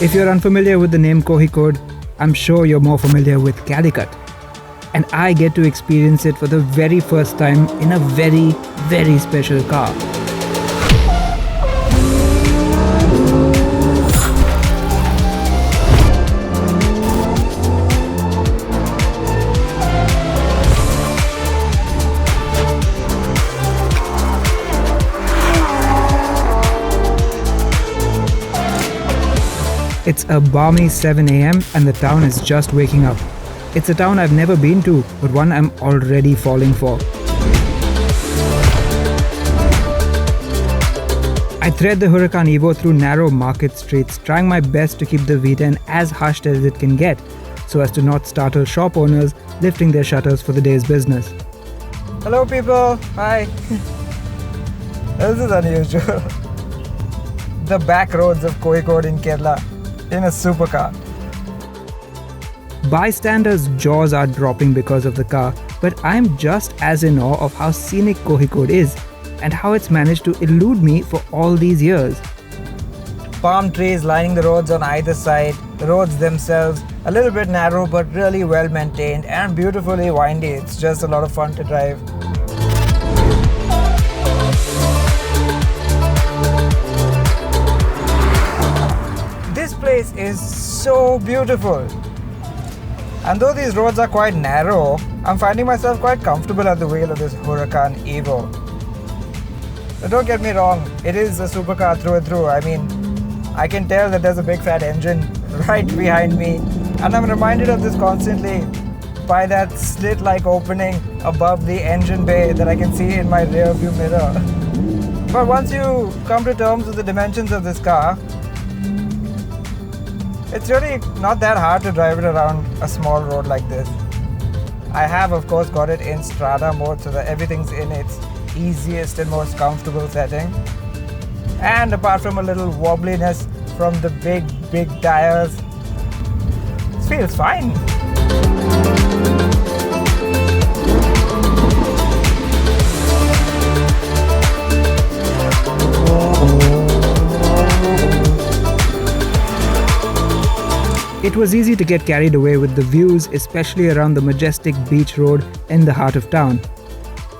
If you're unfamiliar with the name Kozhikode, I'm sure you're more familiar with Calicut. And I get to experience it for the very first time in a very, very special car. It's a balmy 7 a.m. and the town is just waking up. It's a town I've never been to, but one I'm already falling for. I thread the Huracan Evo through narrow market streets, trying my best to keep the V10 as hushed as it can get, so as to not startle shop owners lifting their shutters for the day's business. Hello people, hi. This is unusual. The back roads of Kozhikode in Kerala in a supercar. Bystanders' jaws are dropping because of the car, but I'm just as in awe of how scenic Kozhikode is and how it's managed to elude me for all these years. Palm trees lining the roads on either side, the roads themselves a little bit narrow but really well maintained and beautifully windy. It's just a lot of fun to drive. This place is so beautiful. And though these roads are quite narrow, I'm finding myself quite comfortable at the wheel of this Huracan Evo. But don't get me wrong, it is a supercar through and through. I mean, I can tell that there's a big fat engine right behind me, and I'm reminded of this constantly by that slit-like opening above the engine bay that I can see in my rear view mirror. But once you come to terms with the dimensions of this car, it's really not that hard to drive it around a small road like this. I have, of course, got it in Strada mode so that everything's in its easiest and most comfortable setting. And apart from a little wobbliness from the big tires, it feels fine. It was easy to get carried away with the views, especially around the majestic beach road in the heart of town.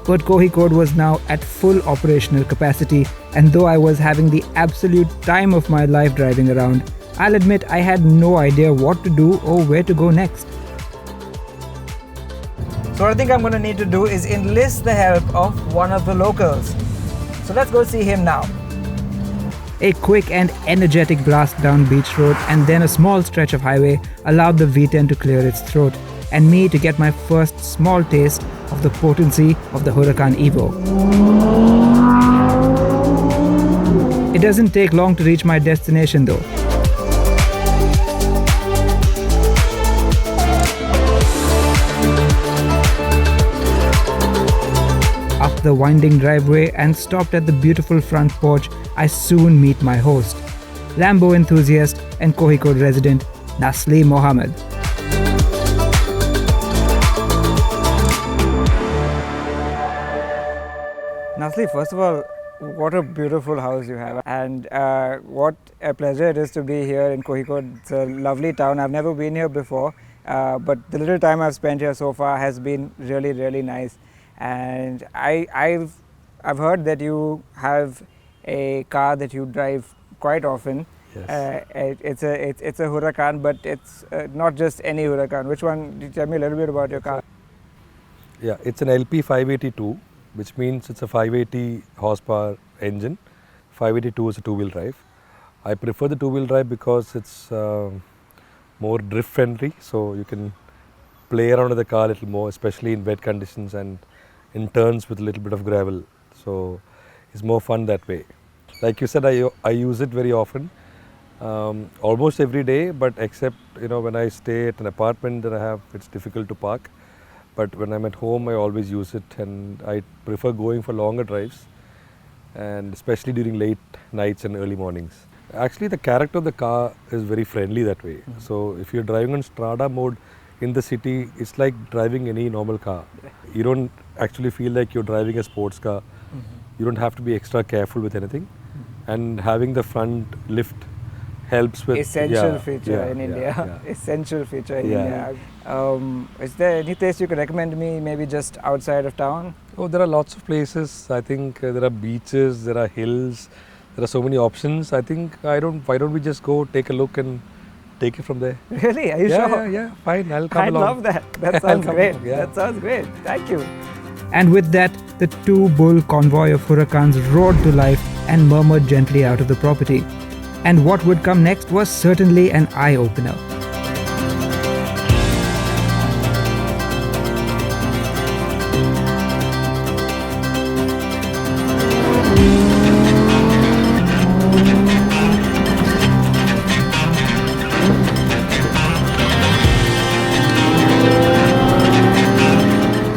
But Kozhikode was now at full operational capacity, and though I was having the absolute time of my life driving around, I'll admit I had no idea what to do or where to go next. So what I think I'm going to need to do is enlist the help of one of the locals. So let's go see him now. A quick and energetic blast down Beach Road and then a small stretch of highway allowed the V10 to clear its throat and me to get my first small taste of the potency of the Huracan Evo. It doesn't take long to reach my destination though. Up the winding driveway and stopped at the beautiful front porch, I soon meet my host, Lambo enthusiast and Kozhikode resident, Nasly Mohammed. Nasly, first of all, what a beautiful house you have, and what a pleasure it is to be here in Kozhikode. It's a lovely town. I've never been here before, but the little time I've spent here so far has been really, really nice. And I've heard that you have a car that you drive quite often. Yes. It's a Huracan, but it's not just any Huracan. Which one? Tell me a little bit about your car. Yeah, it's an LP 582, which means it's a 580 horsepower engine. 582 is a two-wheel drive. I prefer the two-wheel drive because it's more drift friendly, so you can play around with the car a little more, especially in wet conditions and in turns with a little bit of gravel. So it's more fun that way. Like you said, I use it very often, almost every day, but except when I stay at an apartment that I have, it's difficult to park. But when I'm at home, I always use it, and I prefer going for longer drives, and especially during late nights and early mornings. Actually, the character of the car is very friendly that way. Mm-hmm. So if you're driving on Strada mode in the city, it's like driving any normal car. You don't actually feel like you're driving a sports car. Mm-hmm. You don't have to be extra careful with anything. Mm-hmm. And having the front lift helps with essential feature in India. Yeah. Essential feature in Yeah. India. Is there any place you could recommend me, maybe just outside of town? Oh, there are lots of places. I think there are beaches, there are hills, there are so many options. I think why don't we just go take a look and take it from there? Really? Are you sure? Yeah. Fine, I'll come I along. love that. That I'll sounds come great. along, yeah. That sounds great. Thank you. And with that, the two bull convoy of Huracans roared to life and murmured gently out of the property. And what would come next was certainly an eye-opener.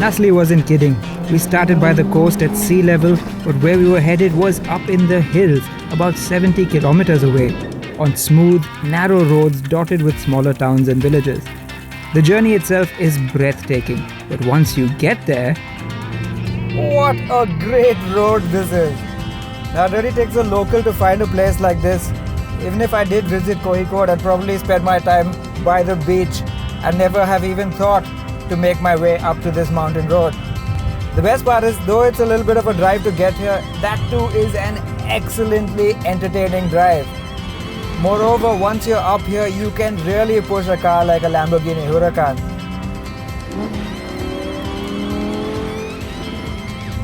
Nasly wasn't kidding. We started by the coast at sea level, but where we were headed was up in the hills, about 70 kilometers away, on smooth, narrow roads dotted with smaller towns and villages. The journey itself is breathtaking, but once you get there... What a great road this is! Now it really takes a local to find a place like this. Even if I did visit Kozhikode, I'd probably spend my time by the beach and never have even thought to make my way up to this mountain road. The best part is, though it's a little bit of a drive to get here, that too is an excellently entertaining drive. Moreover, once you're up here, you can really push a car like a Lamborghini Huracan.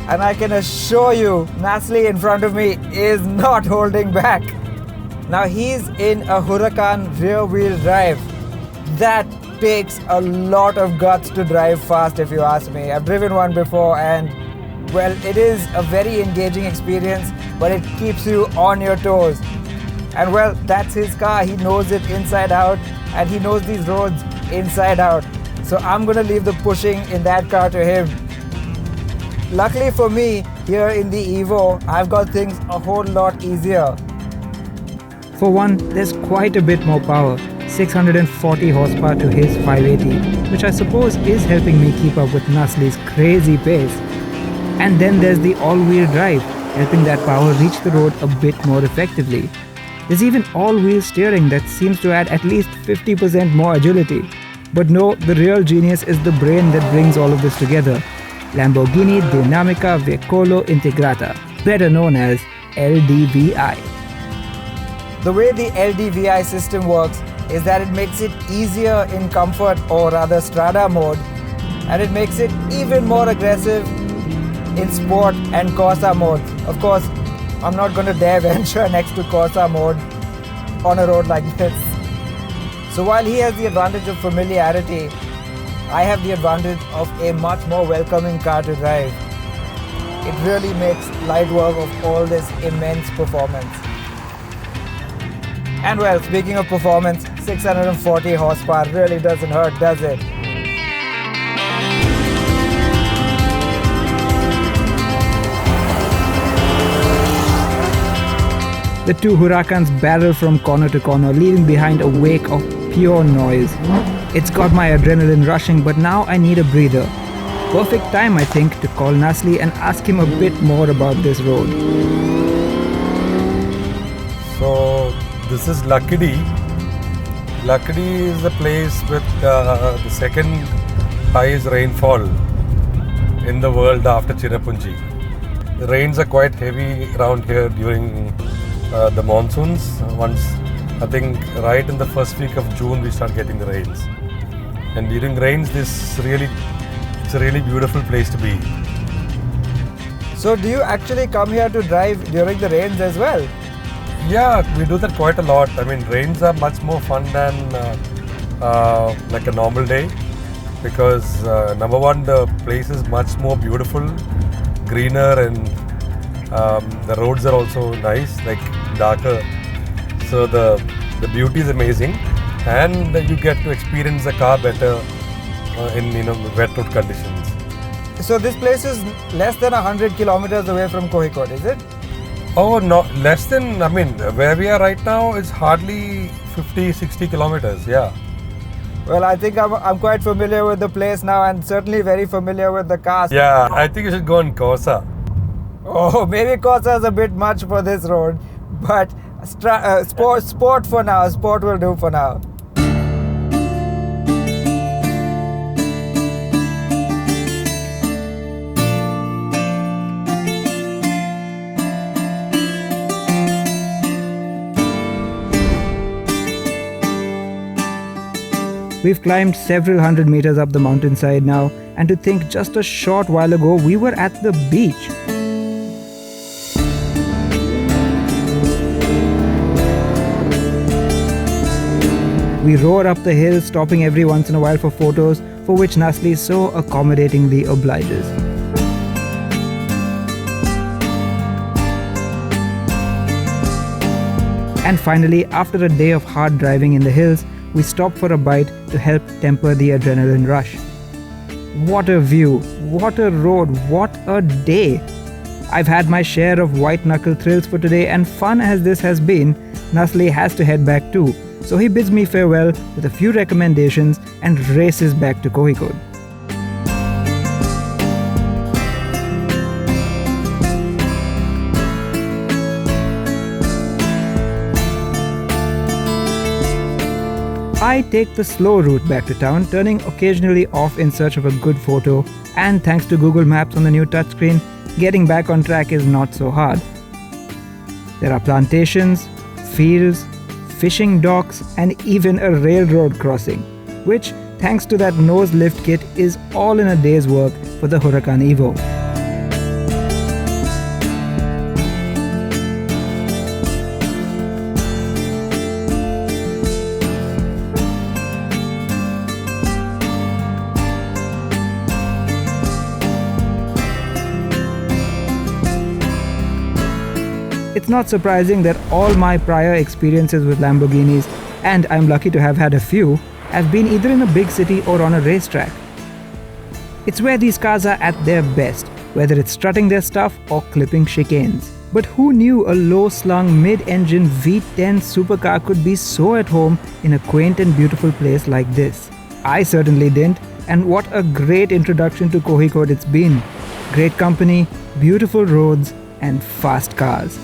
And I can assure you, Nasly in front of me is not holding back. Now he's in a Huracan rear-wheel drive. That takes a lot of guts to drive fast, if you ask me. I've driven one before and, well, it is a very engaging experience, but it keeps you on your toes. And well, that's his car. He knows it inside out and he knows these roads inside out. So I'm going to leave the pushing in that car to him. Luckily for me, here in the Evo, I've got things a whole lot easier. For one, there's quite a bit more power. 640 horsepower to his 580, which I suppose is helping me keep up with Nasly's crazy pace. And then there's the all-wheel drive, helping that power reach the road a bit more effectively. There's even all-wheel steering that seems to add at least 50% more agility. But no, the real genius is the brain that brings all of this together. Lamborghini Dinamica Veicolo Integrata, better known as LDVI. The way the LDVI system works is that it makes it easier in comfort, or rather strada mode, and it makes it even more aggressive in sport and Corsa mode. Of course, I'm not going to dare venture next to Corsa mode on a road like this. So while he has the advantage of familiarity, I have the advantage of a much more welcoming car to drive. It really makes light work of all this immense performance. And well, speaking of performance, 640 horsepower really doesn't hurt, does it? The two Huracans barrel from corner to corner, leaving behind a wake of pure noise. It's got my adrenaline rushing, but now I need a breather. Perfect time, I think, to call Nasly and ask him a bit more about this road. So this is Lakidi. Lakidi is the place with the second highest rainfall in the world after Cherrapunji. The rains are quite heavy around here during the monsoons. Once, I think right in the first week of June we start getting the rains. And during rains it's a really beautiful place to be. So do you actually come here to drive during the rains as well? Yeah, we do that quite a lot. I mean, rains are much more fun than like a normal day, because number one, the place is much more beautiful, greener, and the roads are also nice, like darker. So the beauty is amazing, and you get to experience the car better in wet road conditions. So this place is less than 100 kilometers away from Kozhikode, is it? Oh, no, less than, I mean, where we are right now is hardly 50-60 kilometers, yeah. Well, I think I'm quite familiar with the place now, and certainly very familiar with the cars. Yeah, I think you should go on Corsa. Oh, maybe Corsa is a bit much for this road, but Sport for now. Sport will do for now. We've climbed several hundred meters up the mountainside now, and to think just a short while ago we were at the beach. We roar up the hill, stopping every once in a while for photos, for which Nasly so accommodatingly obliges. And finally, after a day of hard driving in the hills, we stop for a bite to help temper the adrenaline rush. What a view, what a road, what a day! I've had my share of white-knuckle thrills for today, and fun as this has been, Nasly has to head back too, so he bids me farewell with a few recommendations and races back to Kozhikode. I take the slow route back to town, turning occasionally off in search of a good photo, and thanks to Google Maps on the new touchscreen, getting back on track is not so hard. There are plantations, fields, fishing docks, and even a railroad crossing, which, thanks to that nose lift kit, is all in a day's work for the Huracan Evo. It's not surprising that all my prior experiences with Lamborghinis, and I'm lucky to have had a few, have been either in a big city or on a racetrack. It's where these cars are at their best, whether it's strutting their stuff or clipping chicanes. But who knew a low-slung mid-engine V10 supercar could be so at home in a quaint and beautiful place like this? I certainly didn't, and what a great introduction to Kozhikode it's been. Great company, beautiful roads, and fast cars.